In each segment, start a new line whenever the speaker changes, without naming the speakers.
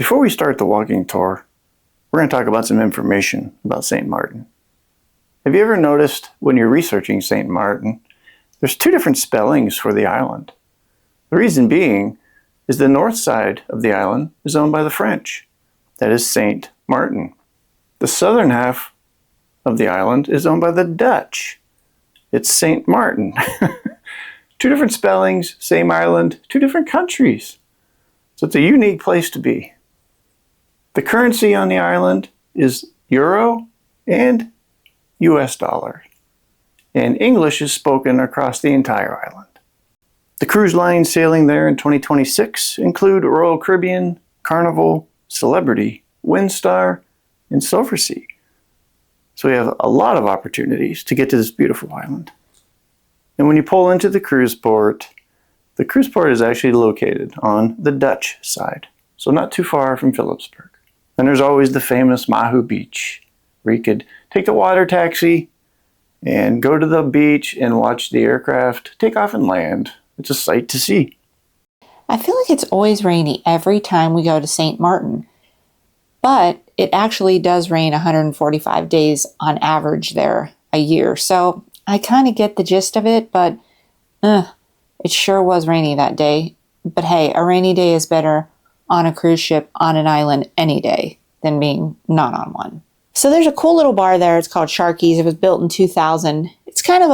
Before we start the walking tour, we're going to talk about some information about Saint Maarten. Have you ever noticed when you're researching Saint Maarten, there's two different spellings for the island? The reason being is the north side of the island is owned by the French. That is Saint Maarten. The southern half of the island is owned by the Dutch. It's Saint Maarten. Two different spellings, same island, two different countries. So it's a unique place to be. The currency on the island is euro and US dollar. And English is spoken across the entire island. The cruise lines sailing there in 2026 include Royal Caribbean, Carnival, Celebrity, Windstar, and Silversea. So we have a lot of opportunities to get to this beautiful island. And when you pull into the cruise port is actually located on the Dutch side, so not too far from Philipsburg. And there's always the famous Mahu Beach, where you could take the water taxi and go to the beach and watch the aircraft take off and land. It's a sight to see.
I feel like it's always rainy every time we go to Saint Maarten, but it actually does rain 145 days on average there a year. So I kind of get the gist of it, but it sure was rainy that day. But hey, a rainy day is better on a cruise ship on an island any day than being not on one. So there's a cool little bar there. It's called Sharky's. It was built in 2000. It's kind of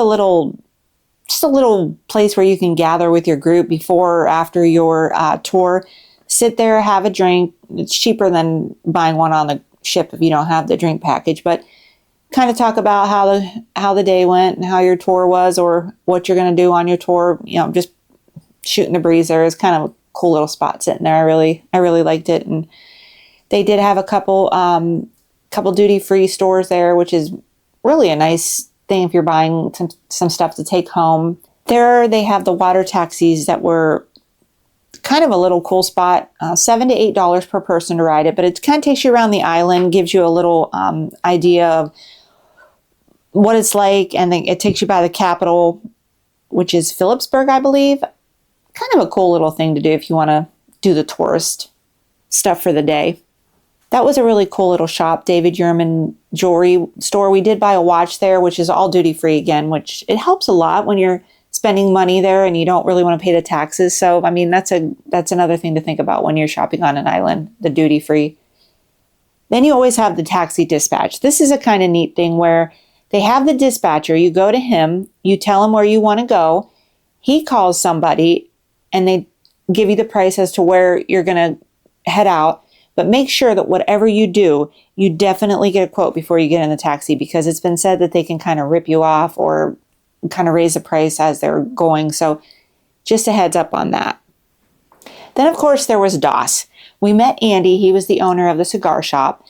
just a little place where you can gather with your group before or after your tour. Sit there, have a drink. It's cheaper than buying one on the ship if you don't have the drink package, but kind of talk about how the day went and how your tour was or what you're going to do on your tour. Just shooting the breeze there is kind of a cool little spot sitting there. I really liked it. And they did have a couple duty-free stores there, which is really a nice thing if you're buying some stuff to take home. There they have the water taxis that were kind of a little cool spot, $7 to $8 per person to ride it, but it kind of takes you around the island, gives you a little idea of what it's like, and then it takes you by the capital, which is Philipsburg, I believe. Kind of a cool little thing to do if you want to do the tourist stuff for the day. That was a really cool little shop, David Yurman jewelry store. We did buy a watch there, which is all duty free again, which it helps a lot when you're spending money there and you don't really want to pay the taxes. So, I mean, that's another thing to think about when you're shopping on an island, the duty free. Then you always have the taxi dispatch. This is a kind of neat thing where they have the dispatcher. You go to him, you tell him where you want to go. He calls somebody and they give you the price as to where you're going to head out. But make sure that whatever you do, you definitely get a quote before you get in the taxi, because it's been said that they can kind of rip you off or kind of raise the price as they're going. So just a heads up on that. Then, of course, there was Doss. We met Andy. He was the owner of the cigar shop.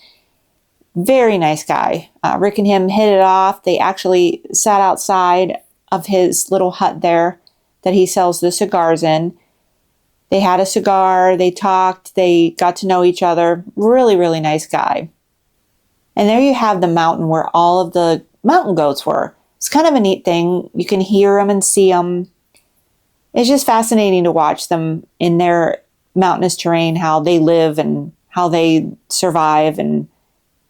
Very nice guy. Rick and him hit it off. They actually sat outside of his little hut there that he sells the cigars in. They had a cigar, they talked, they got to know each other. Really, really nice guy. And there you have the mountain where all of the mountain goats were. It's kind of a neat thing. You can hear them and see them. It's just fascinating to watch them in their mountainous terrain, how they live and how they survive. And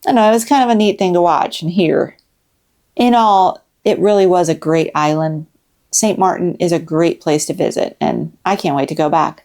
I don't know, it was kind of a neat thing to watch and hear. In all, it really was a great island. Saint Maarten is a great place to visit, and I can't wait to go back.